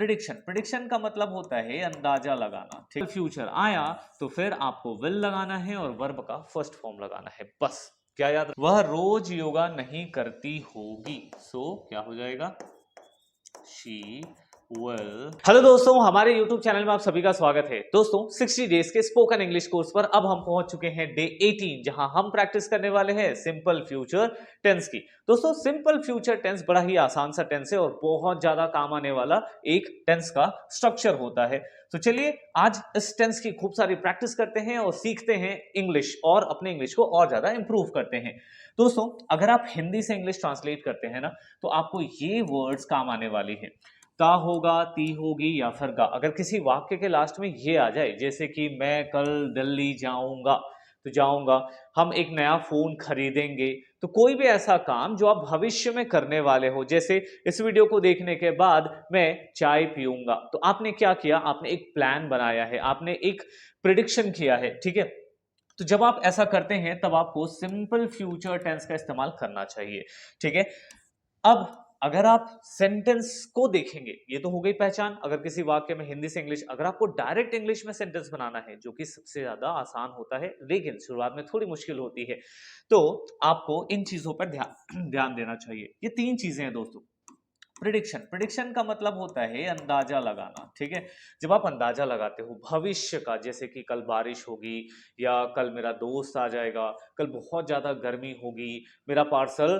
Prediction prediction का मतलब होता है अंदाजा लगाना, ठीक। फ्यूचर आया तो फिर आपको विल लगाना है और वर्ब का फर्स्ट फॉर्म लगाना है, बस। क्या याद, वह रोज योगा नहीं करती होगी, सो क्या हो जाएगा, शी विल। हेलो दोस्तों, हमारे YouTube चैनल में आप सभी का स्वागत है। दोस्तों 60 डेज के स्पोकन इंग्लिश कोर्स पर अब हम पहुंच चुके हैं डे 18, जहां हम प्रैक्टिस करने वाले हैं सिंपल फ्यूचर टेंस की। दोस्तों सिंपल फ्यूचर टेंस बड़ा ही आसान सा टेंस है और बहुत ज्यादा काम आने वाला एक टेंस का स्ट्रक्चर होता है। तो चलिए आज इस टेंस की खूब सारी प्रैक्टिस करते हैं और सीखते हैं इंग्लिश, और अपने इंग्लिश को और ज्यादा इंप्रूव करते हैं। दोस्तों अगर आप हिंदी से इंग्लिश ट्रांसलेट करते हैं ना, तो आपको ये वर्ड्स काम आने वाली है। ता होगा, ती होगी या फिर गा। अगर किसी वाक्य के लास्ट में ये आ जाए, जैसे कि मैं कल दिल्ली जाऊंगा, तो जाऊंगा, हम एक नया फोन खरीदेंगे, तो कोई भी ऐसा काम जो आप भविष्य में करने वाले हो, जैसे इस वीडियो को देखने के बाद मैं चाय पीऊंगा, तो आपने क्या किया, आपने एक प्लान बनाया है, आपने एक प्रिडिक्शन किया है, ठीक है। तो जब आप ऐसा करते हैं तब आपको सिंपल फ्यूचर टेंस का इस्तेमाल करना चाहिए, ठीक है। अब अगर आप सेंटेंस को देखेंगे, ये तो हो गई पहचान। अगर किसी वाक्य में हिंदी से इंग्लिश, अगर आपको डायरेक्ट इंग्लिश में सेंटेंस बनाना है, जो कि सबसे ज्यादा आसान होता है लेकिन शुरुआत में थोड़ी मुश्किल होती है, तो आपको इन चीजों पर ध्यान ध्यान देना चाहिए। ये तीन चीजें हैं दोस्तों। प्रिडिक्शन प्रिडिक्शन का मतलब होता है अंदाजा लगाना, ठीक है। जब आप अंदाजा लगाते हो भविष्य का, जैसे कि कल बारिश होगी, या कल मेरा दोस्त आ जाएगा, कल बहुत ज्यादा गर्मी होगी, मेरा पार्सल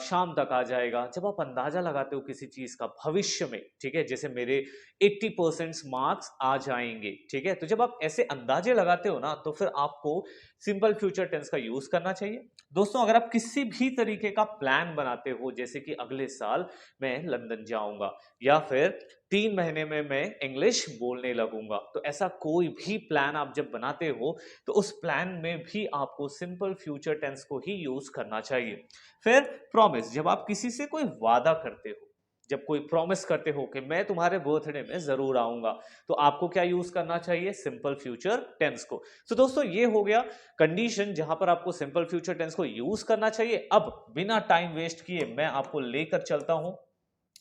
शाम तक आ जाएगा। जब आप अंदाजा लगाते हो किसी चीज का भविष्य में, ठीक है, जैसे मेरे 80% मार्क्स आ जाएंगे, ठीक है, तो जब आप ऐसे अंदाजे लगाते हो ना, तो फिर आपको सिंपल फ्यूचर टेंस का यूज करना चाहिए। दोस्तों अगर आप किसी भी तरीके का प्लान बनाते हो, जैसे कि अगले साल मैं लंदन जाऊंगा, या फिर 3 महीने में मैं इंग्लिश बोलने लगूंगा, तो ऐसा कोई भी प्लान आप जब बनाते हो, तो उस प्लान में भी आपको सिंपल फ्यूचर टेंस को ही यूज करना चाहिए। फिर प्रॉमिस, जब आप किसी से कोई वादा करते हो, जब कोई प्रॉमिस करते हो कि मैं तुम्हारे बर्थडे में जरूर आऊंगा, तो आपको क्या यूज करना चाहिए, सिंपल फ्यूचर टेंस को। तो दोस्तों ये हो गया कंडीशन जहां पर आपको सिंपल फ्यूचर टेंस को यूज करना चाहिए। अब बिना टाइम वेस्ट किए मैं आपको लेकर चलता हूं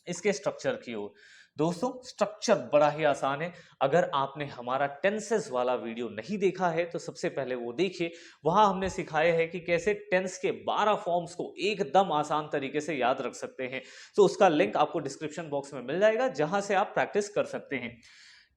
इसके स्ट्रक्चर की ओर। दोस्तों स्ट्रक्चर बड़ा ही आसान है। अगर आपने हमारा टेंसेस वाला वीडियो नहीं देखा है तो सबसे पहले वो देखिए। वहां हमने सिखाया है कि कैसे टेंस के 12 फॉर्म्स को एकदम आसान तरीके से याद रख सकते हैं। तो उसका लिंक आपको डिस्क्रिप्शन बॉक्स में मिल जाएगा, जहां से आप प्रैक्टिस कर सकते हैं।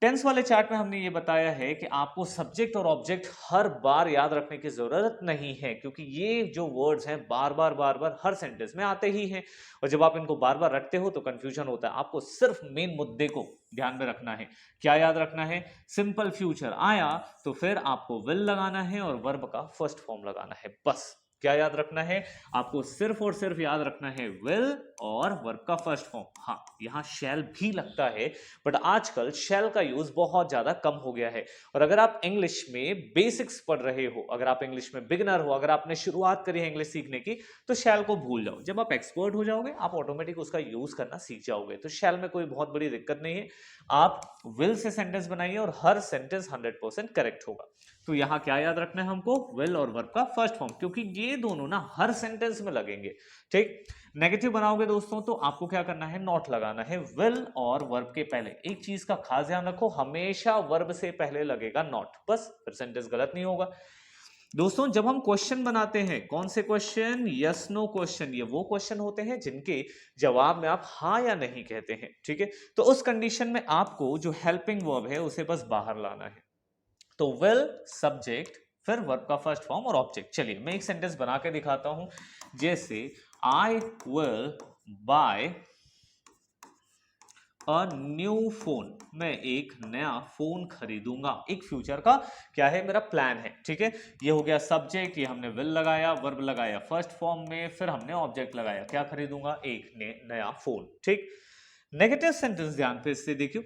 टेंस वाले चार्ट में हमने ये बताया है कि आपको सब्जेक्ट और ऑब्जेक्ट हर बार याद रखने की जरूरत नहीं है, क्योंकि ये जो वर्ड्स हैं बार बार हर सेंटेंस में आते ही हैं, और जब आप इनको बार बार रखते हो तो कंफ्यूजन होता है। आपको सिर्फ मेन मुद्दे को ध्यान में रखना है। क्या याद रखना है, सिंपल फ्यूचर आया तो फिर आपको विल लगाना है और वर्ब का फर्स्ट फॉर्म लगाना है, बस। क्या याद रखना है, आपको सिर्फ और सिर्फ याद रखना है विल और वर्ब का फर्स्ट फॉर्म। हाँ यहां शैल भी लगता है, बट आजकल शैल का यूज बहुत ज्यादा कम हो गया है। और अगर आप इंग्लिश में बेसिक्स पढ़ रहे हो, अगर आप इंग्लिश में बिगनर हो, अगर आपने शुरुआत करी है इंग्लिश सीखने की, तो शैल को भूल जाओ। जब आप एक्सपर्ट हो जाओगे आप ऑटोमेटिक उसका यूज करना सीख जाओगे, तो शैल में कोई बहुत बड़ी दिक्कत नहीं है। आप विल से सेंटेंस बनाइए और हर सेंटेंस 100% करेक्ट होगा। तो यहां क्या याद रखना है हमको, विल और वर्ब का फर्स्ट फॉर्म, क्योंकि ये दोनों ना हर सेंटेंस में लगेंगे, ठीक। नेगेटिव बनाओगे दोस्तों तो आपको क्या करना है, नॉट लगाना है विल और वर्ब के पहले। एक चीज का खास ध्यान रखो, हमेशा वर्ब से पहले लगेगा नॉट, बस, फिर सेंटेंस गलत नहीं होगा। दोस्तों जब हम क्वेश्चन बनाते हैं, कौन से क्वेश्चन, यस नो क्वेश्चन, ये वो क्वेश्चन होते हैं जिनके जवाब में आप हाँ या नहीं कहते हैं, ठीक है। तो उस कंडीशन में आपको जो हेल्पिंग वर्ब है उसे बस बाहर लाना है। तो विल सब्जेक्ट, फिर वर्ब का फर्स्ट फॉर्म और ऑब्जेक्ट। चलिए मैं एक सेंटेंस बना के दिखाता हूं, जैसे I will buy a new phone, मैं एक नया फोन खरीदूंगा। एक फ्यूचर का क्या है, मेरा प्लान है, ठीक है। ये हो गया सब्जेक्ट, ये हमने विल लगाया, वर्ब लगाया फर्स्ट फॉर्म में, फिर हमने ऑब्जेक्ट लगाया, क्या खरीदूंगा, एक नया फोन, ठीक। नेगेटिव सेंटेंस ध्यान पे इससे देखियो,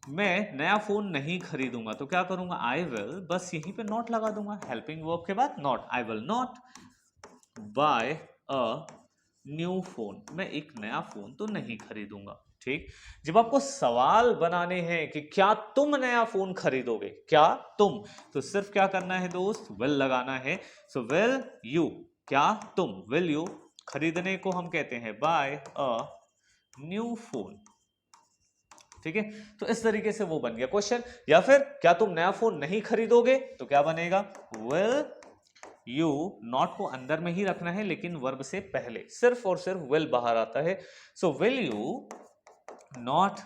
मैं नया फोन नहीं खरीदूंगा, तो क्या करूंगा, आई विल, बस यहीं पे नॉट लगा दूंगा, हेल्पिंग वर्ब के बाद not, I will not buy a new phone, मैं एक नया फोन तो नहीं खरीदूंगा, ठीक। जब आपको सवाल बनाने हैं कि क्या तुम नया फोन खरीदोगे, क्या तुम, तो सिर्फ क्या करना है दोस्त, विल लगाना है। सो विल यू, क्या तुम, विल यू, खरीदने को हम कहते हैं बाय अ न्यू फोन, ठीक है, तो इस तरीके से वो बन गया क्वेश्चन। या फिर क्या तुम नया फोन नहीं खरीदोगे, तो क्या बनेगा, विल यू, नॉट को अंदर में ही रखना है लेकिन वर्ब से पहले, सिर्फ और सिर्फ विल बाहर आता है। So will you not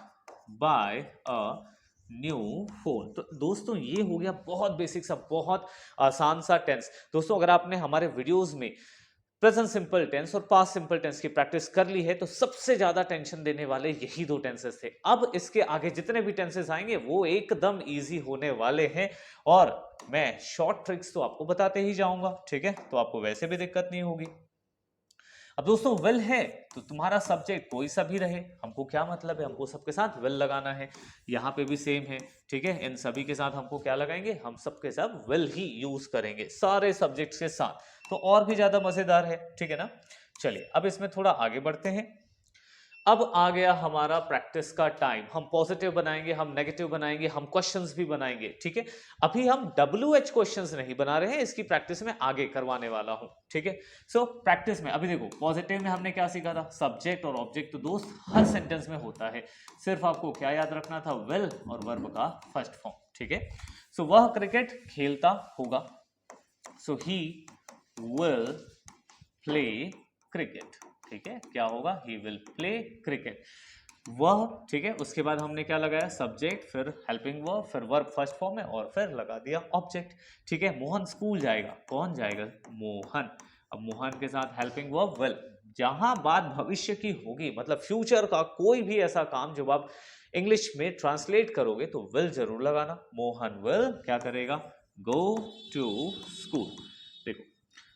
buy a new phone. तो दोस्तों ये हो गया बहुत बेसिक सा, बहुत आसान सा टेंस। दोस्तों अगर आपने हमारे वीडियोस में प्रेजेंट सिंपल टेंस और पास्ट सिंपल टेंस की प्रैक्टिस कर ली है तो सबसे ज्यादा टेंशन देने वाले यही दो टेंसेस थे। अब इसके आगे जितने भी टेंसेस आएंगे वो एकदम इजी होने वाले हैं, और मैं शॉर्ट ट्रिक्स तो आपको बताते ही जाऊंगा, ठीक है, तो आपको वैसे भी दिक्कत नहीं होगी। अब दोस्तों विल है तो तुम्हारा सब्जेक्ट कोई सा भी रहे, हमको क्या मतलब है, हमको सबके साथ विल लगाना है। यहाँ पे भी सेम है, ठीक है, इन सभी के साथ हमको क्या लगाएंगे, हम सबके साथ विल ही यूज करेंगे सारे सब्जेक्ट्स के साथ, तो और भी ज्यादा मजेदार है, ठीक है ना। चलिए अब इसमें थोड़ा आगे बढ़ते हैं। अब आ गया हमारा प्रैक्टिस का टाइम। हम पॉजिटिव बनाएंगे, हम नेगेटिव बनाएंगे, हम क्वेश्चंस भी बनाएंगे, ठीक है। अभी हम WH क्वेश्चंस नहीं बना रहे हैं, इसकी प्रैक्टिस में आगे करवाने वाला हूं, ठीक है। सो प्रैक्टिस में अभी देखो, पॉजिटिव में हमने क्या सीखा था, सब्जेक्ट और ऑब्जेक्ट तो दोस्त हर सेंटेंस में होता है, सिर्फ आपको क्या याद रखना था, विल और वर्ब का फर्स्ट फॉर्म, ठीक है। सो वह क्रिकेट खेलता होगा, सो ही विल प्ले क्रिकेट, ठीक है, क्या होगा, ही विल प्ले क्रिकेट, वह, ठीक है। उसके बाद हमने क्या लगाया, सब्जेक्ट, फिर हेल्पिंग वर्ब, फिर वर्ब फर्स्ट फॉर्म में, और फिर लगा दिया ऑब्जेक्ट, ठीक है। मोहन स्कूल जाएगा, कौन जाएगा, मोहन। अब मोहन के साथ हेल्पिंग वर्ब विल, जहां बात भविष्य की होगी, मतलब फ्यूचर का कोई भी ऐसा काम जब आप इंग्लिश में ट्रांसलेट करोगे तो विल जरूर लगाना। मोहन विल क्या करेगा, गो टू स्कूल। देखो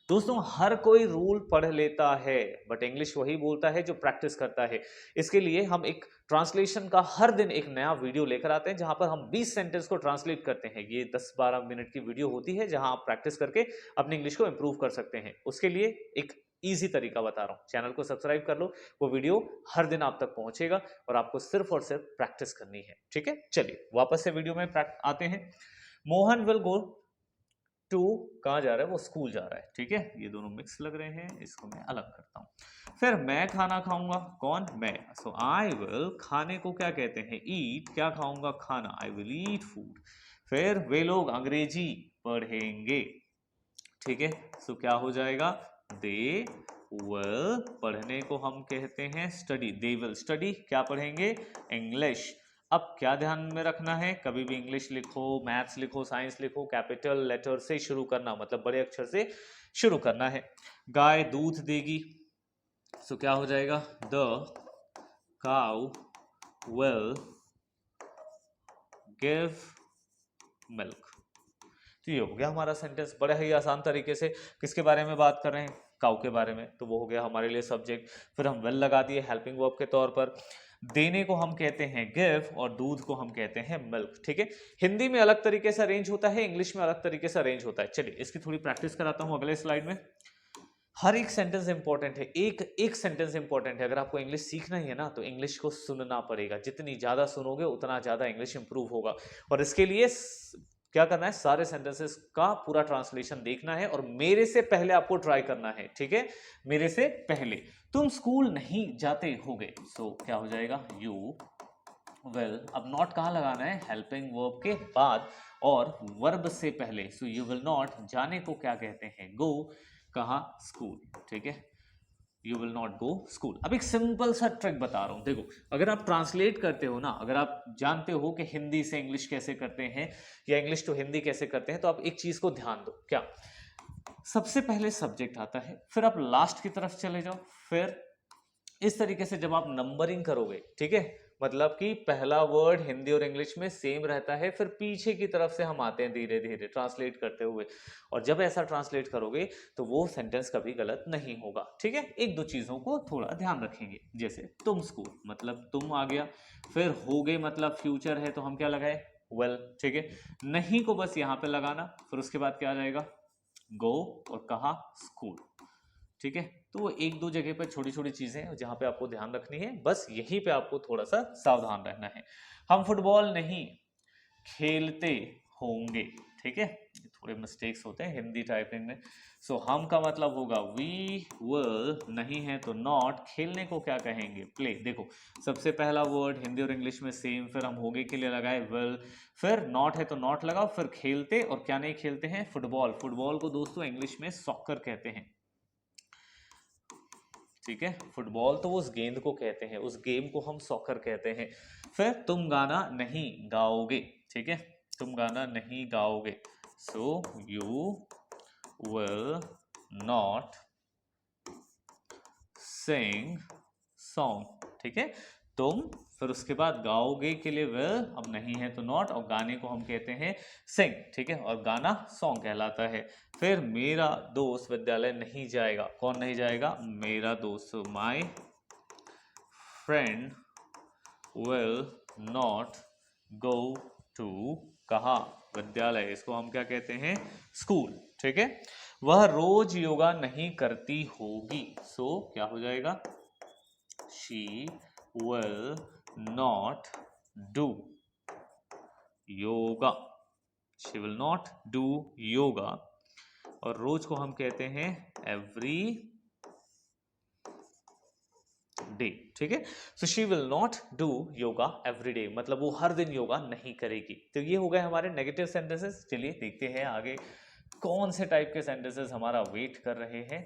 दोस्तों हर कोई रूल पढ़ लेता है बट इंग्लिश वही बोलता है जो प्रैक्टिस करता है। इसके लिए हम एक ट्रांसलेशन का हर दिन एक नया वीडियो लेकर आते हैं जहां पर हम 20 सेंटेंस को ट्रांसलेट करते हैं। ये 10-12 मिनट की वीडियो होती है जहां आप प्रैक्टिस करके अपनी इंग्लिश को इंप्रूव कर सकते हैं। उसके लिए एक इजी तरीका बता रहा हूं, चैनल को सब्सक्राइब कर लो, वो वीडियो हर दिन आप तक पहुंचेगा और आपको सिर्फ और सिर्फ प्रैक्टिस करनी है, ठीक है। चलिए वापस से वीडियो में आते हैं। मोहन विल गो टू, कहाँ जा रहा है, वो स्कूल जा रहा है, ठीक है। ये दोनों मिक्स लग रहे हैं, इसको मैं अलग करता हूं। फिर मैं खाना खाऊंगा, कौन, मैं, सो आई विल, खाने को क्या कहते हैं, ईट, क्या खाऊंगा, खाना, आई विल ईट फूड। फिर वे लोग अंग्रेजी पढ़ेंगे, ठीक है, सो क्या हो जाएगा, दे विल, पढ़ने को हम कहते हैं स्टडी, दे विल स्टडी, क्या पढ़ेंगे, इंग्लिश। अब क्या ध्यान में रखना है, कभी भी इंग्लिश लिखो, मैथ्स लिखो, साइंस लिखो, कैपिटल लेटर से शुरू करना, मतलब बड़े अक्षर से शुरू करना है। गाय दूध देगी, सो क्या हो जाएगा, the cow will give milk. तो ये हो गया हमारा सेंटेंस बड़े ही आसान तरीके से। किसके बारे में बात कर रहे हैं, काउ के बारे में, तो वो हो गया हमारे लिए सब्जेक्ट। फिर हम विल लगा दिए हेल्पिंग वर्ब के तौर पर। देने को हम कहते हैं गिव और दूध को हम कहते हैं मिल्क, ठीक है। हिंदी में अलग तरीके से अरेंज होता है, इंग्लिश में अलग तरीके से अरेंज होता है। चलिए इसकी थोड़ी प्रैक्टिस कराता हूं अगले स्लाइड में। हर एक सेंटेंस इंपॉर्टेंट है, एक एक सेंटेंस इंपॉर्टेंट है। अगर आपको इंग्लिश सीखना ही है ना तो इंग्लिश को सुनना पड़ेगा, जितनी ज्यादा सुनोगे उतना ज्यादा इंग्लिश इंप्रूव होगा। और इसके लिए क्या करना है, सारे सेंटेंसेस का पूरा ट्रांसलेशन देखना है और मेरे से पहले आपको ट्राई करना है, ठीक है। मेरे से पहले तुम स्कूल नहीं जाते होगे, सो क्या हो जाएगा, यू विल। अब नॉट कहाँ लगाना है, हेल्पिंग वर्ब के बाद और वर्ब से पहले। सो यू विल नॉट, जाने को क्या कहते हैं, गो, कहाँ, स्कूल, ठीक है। You will not go school. अब एक सिंपल सा ट्रिक बता रहा हूं, देखो अगर आप ट्रांसलेट करते हो ना, अगर आप जानते हो कि हिंदी से इंग्लिश कैसे करते हैं या इंग्लिश टू हिंदी कैसे करते हैं, तो आप एक चीज को ध्यान दो, क्या, सबसे पहले सब्जेक्ट आता है, फिर आप लास्ट की तरफ चले जाओ, फिर इस तरीके से जब आप नंबरिंग करोगे, ठीक है, मतलब कि पहला वर्ड हिंदी और इंग्लिश में सेम रहता है, फिर पीछे की तरफ से हम आते हैं धीरे धीरे ट्रांसलेट करते हुए। और जब ऐसा ट्रांसलेट करोगे तो वो सेंटेंस कभी गलत नहीं होगा, ठीक है। एक दो चीजों को थोड़ा ध्यान रखेंगे, जैसे तुम स्कूल, मतलब तुम आ गया, फिर हो गए मतलब फ्यूचर है तो हम क्या लगाए, वेल, ठीक है। नहीं को बस यहाँ पे लगाना, फिर उसके बाद क्या आ जाएगा, गो, और कहा, स्कूल, ठीक है। तो वो एक दो जगह पर छोटी छोटी चीजें हैं जहां पे आपको ध्यान रखनी है, बस यहीं पे आपको थोड़ा सा सावधान रहना है। हम फुटबॉल नहीं खेलते होंगे, ठीक है, थोड़े मिस्टेक्स होते हैं हिंदी टाइपिंग में। सो हम का मतलब होगा वी विल, नहीं है तो नॉट। खेलने को क्या कहेंगे? प्ले। देखो सबसे पहला वर्ड हिंदी और इंग्लिश में सेम, फिर हम होगे के लिए लगाए विल, फिर नॉट है तो नॉट लगाओ, फिर खेलते, और क्या नहीं खेलते हैं? फुटबॉल। फुटबॉल को दोस्तों इंग्लिश में सॉकर कहते हैं, ठीक है। फुटबॉल तो उस गेंद को कहते हैं, उस गेम को हम सॉकर कहते हैं। फिर तुम गाना नहीं गाओगे, ठीक है, तुम गाना नहीं गाओगे। So you will not sing song, ठीक है। तुम, फिर उसके बाद गाओगे के लिए विल, अब नहीं है तो नॉट, और गाने को हम कहते हैं सिंग, ठीक है, और गाना सॉन्ग कहलाता है। फिर मेरा दोस्त विद्यालय नहीं जाएगा। कौन नहीं जाएगा? मेरा दोस्त। My friend will not go to, कहा? विद्यालय। इसको हम क्या कहते हैं? स्कूल, ठीक है। वह रोज योगा नहीं करती होगी। सो क्या हो जाएगा? She will not do yoga. She will not do yoga, और रोज को हम कहते हैं एवरी डे, ठीक है। So she will not do yoga every day, मतलब वो हर दिन योगा नहीं करेगी। तो ये हो गए हमारे नेगेटिव सेंटेंसेस। चलिए देखते हैं आगे कौन से टाइप के सेंटेंसेस हमारा वेट कर रहे हैं।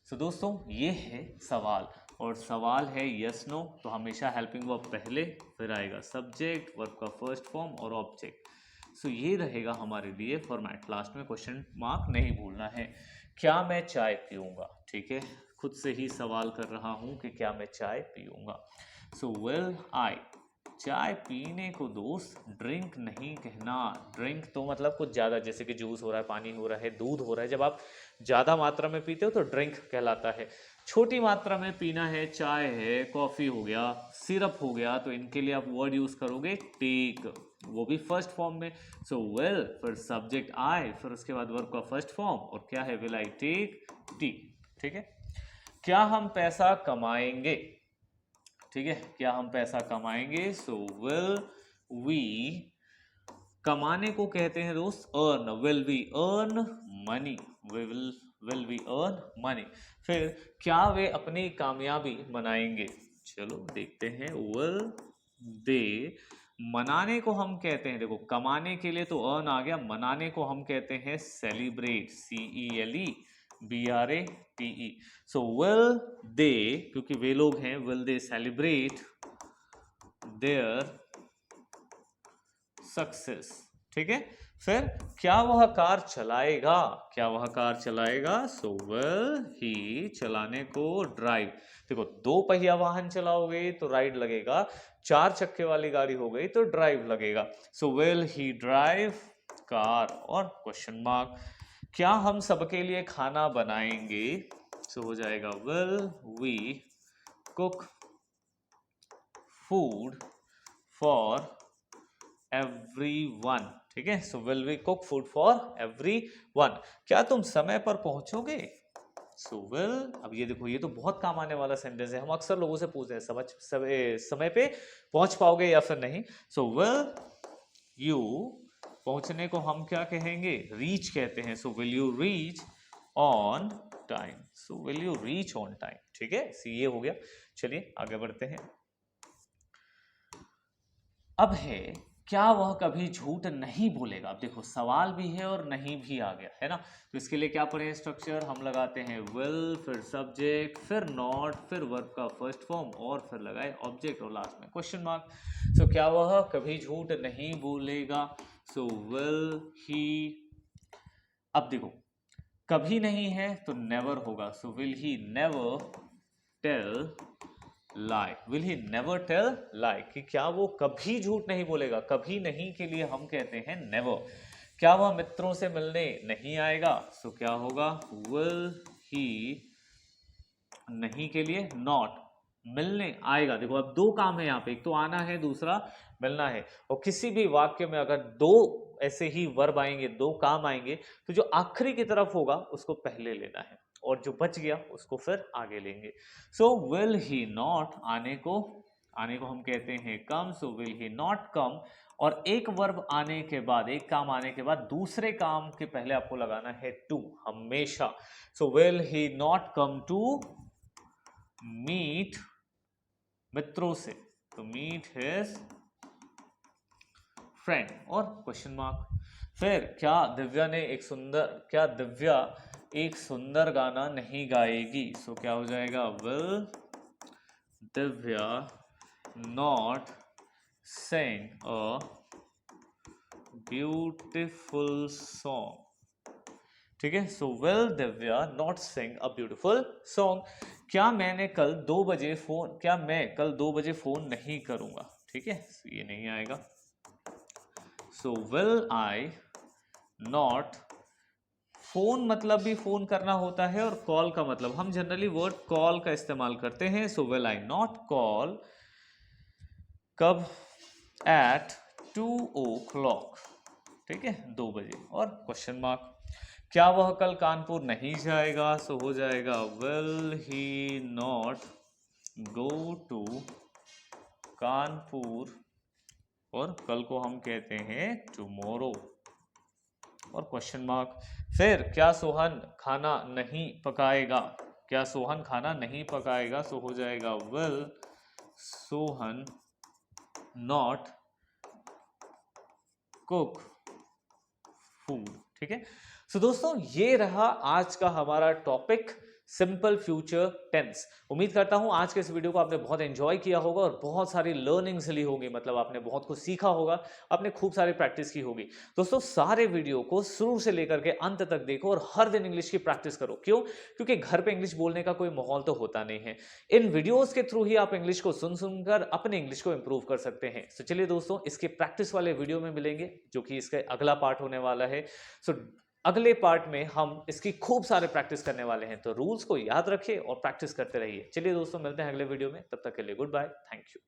सो दोस्तों ये है सवाल, और सवाल है यस नो, तो हमेशा हेल्पिंग वर्ब पहले, फिर आएगा सब्जेक्ट, वर्ब का फर्स्ट फॉर्म और ऑब्जेक्ट। सो ये रहेगा हमारे लिए फॉर्मेट। लास्ट में क्वेश्चन मार्क नहीं भूलना है। क्या मैं चाय पीऊँगा, ठीक है, खुद से ही सवाल कर रहा हूँ कि क्या मैं चाय पीऊँगा। सो विल आई, चाय पीने को दोस्त ड्रिंक नहीं कहना। ड्रिंक तो मतलब कुछ ज़्यादा, जैसे कि जूस हो रहा है, पानी हो रहा है, दूध हो रहा है, जब आप ज़्यादा मात्रा में पीते हो तो ड्रिंक कहलाता है। छोटी मात्रा में पीना है, चाय है, कॉफ़ी हो गया, सिरप हो गया, तो इनके लिए आप वर्ड यूज़ करोगे टेक, वो भी फर्स्ट फॉर्म में। सो विल, फिर सब्जेक्ट आई, फिर उसके बाद वर्ब का फर्स्ट फॉर्म, और क्या है? विल आई टेक टी, ठीक है। क्या हम पैसा कमाएंगे, ठीक है, क्या हम पैसा कमाएंगे? सो विल वी, कमाने को कहते हैं दोस्त earn, will we earn money, will we earn money. फिर क्या वे अपनी कामयाबी मनाएंगे? चलो देखते हैं। विल दे, मनाने को हम कहते हैं, देखो कमाने के लिए तो अर्न आ गया, मनाने को हम कहते हैं celebrate, CELEBRATE। So will they, क्योंकि वे लोग हैं, will they celebrate their success, ठीक है। फिर क्या वह कार चलाएगा, क्या वह कार चलाएगा? सो विल ही, चलाने को ड्राइव, देखो दो पहिया वाहन चलाओगे तो राइड लगेगा, चार चक्के वाली गाड़ी हो गई तो ड्राइव लगेगा। So will he drive car, और क्वेश्चन मार्क। क्या हम सबके लिए खाना बनाएंगे? सो हो जाएगा will we cook food for everyone, ठीक है। So will we cook food for everyone। क्या तुम समय पर पहुंचोगे? सो विल, अब ये देखो ये तो बहुत काम आने वाला सेंटेंस है, हम अक्सर लोगों से पूछते हैं समय पे पहुंच पाओगे या फिर नहीं। सो विल यू, पहुंचने को हम क्या कहेंगे? रीच कहते हैं। सो will you reach on time, so will you reach on time, ठीक है। सी ये हो गया। चलिए आगे बढ़ते हैं। अब है क्या वह कभी झूठ नहीं बोलेगा। अब देखो सवाल भी है और नहीं भी आ गया है ना, तो इसके लिए क्या पढ़े? स्ट्रक्चर हम लगाते हैं विल, फिर सब्जेक्ट, फिर नॉट, फिर वर्ब का फर्स्ट फॉर्म, और फिर लगाए ऑब्जेक्ट, और लास्ट में क्वेश्चन मार्क। सो क्या वह कभी झूठ नहीं बोलेगा? सो विल ही, अब देखो कभी नहीं है तो नेवर होगा। So will he never tell lie, will he never tell lie, कि क्या वो कभी झूठ नहीं बोलेगा। कभी नहीं के लिए हम कहते हैं नेवर। क्या वह मित्रों से मिलने नहीं आएगा? सो क्या होगा? विल ही, नहीं के लिए नॉट, मिलने आएगा। देखो अब दो काम है यहाँ पे, एक तो आना है, दूसरा मिलना है, और किसी भी वाक्य में अगर दो ऐसे ही वर्ब आएंगे, दो काम आएंगे, तो जो आखिरी की तरफ होगा उसको पहले लेना है, और जो बच गया उसको फिर आगे लेंगे। सो विल ही नॉट, आने को आने को हम कहते हैं कम, सो विल ही नॉट कम। और एक वर्ब आने के बाद, एक काम आने के बाद दूसरे काम के पहले आपको लगाना है टू हमेशा। So will he not come to meet, मित्रों से, तो मीट हिज फ्रेंड, और क्वेश्चन मार्क। फिर क्या दिव्या एक सुंदर गाना नहीं गाएगी? सो क्या हो जाएगा? Will Divya not sing a beautiful song. ठीक है, so will Divya not sing a beautiful song. क्या मैं कल 2 बजे फोन नहीं करूंगा? ठीक है, ये नहीं आएगा। So will I not, phone मतलब भी फोन करना होता है और कॉल का मतलब हम जनरली वर्ड कॉल का इस्तेमाल करते हैं। So will I not call, कब? एट 2 o'clock, ठीक है, 2 बजे, और क्वेश्चन मार्क। क्या वह कल कानपुर नहीं जाएगा? सो हो जाएगा will he not go to Kanpur, और कल को हम कहते हैं टुमारो, और क्वेश्चन मार्क। फिर क्या सोहन खाना नहीं पकाएगा? क्या सोहन खाना नहीं पकाएगा? सो हो जाएगा will Sohan not cook food. ठीक है, सो दोस्तों ये रहा आज का हमारा टॉपिक, सिंपल फ्यूचर टेंस। उम्मीद करता हूं आज के इस वीडियो को आपने बहुत एंजॉय किया होगा और बहुत सारी लर्निंग्स ली होगी, मतलब आपने बहुत कुछ सीखा होगा, आपने खूब सारी प्रैक्टिस की होगी। दोस्तों सारे वीडियो को शुरू से लेकर के अंत तक देखो और हर दिन इंग्लिश की प्रैक्टिस करो। क्यों? क्योंकि घर पे इंग्लिश बोलने का कोई माहौल तो होता नहीं है। इन वीडियोस के थ्रू ही आप इंग्लिश को सुन सुनकर अपने इंग्लिश को इंप्रूव कर सकते हैं। तो चलिए दोस्तों, इसके प्रैक्टिस वाले वीडियो में मिलेंगे, जो कि इसका अगला पार्ट होने वाला है। सो अगले पार्ट में हम इसकी खूब सारे प्रैक्टिस करने वाले हैं, तो रूल्स को याद रखिए और प्रैक्टिस करते रहिए। चलिए दोस्तों, मिलते हैं अगले वीडियो में, तब तक के लिए गुड बाय, थैंक यू।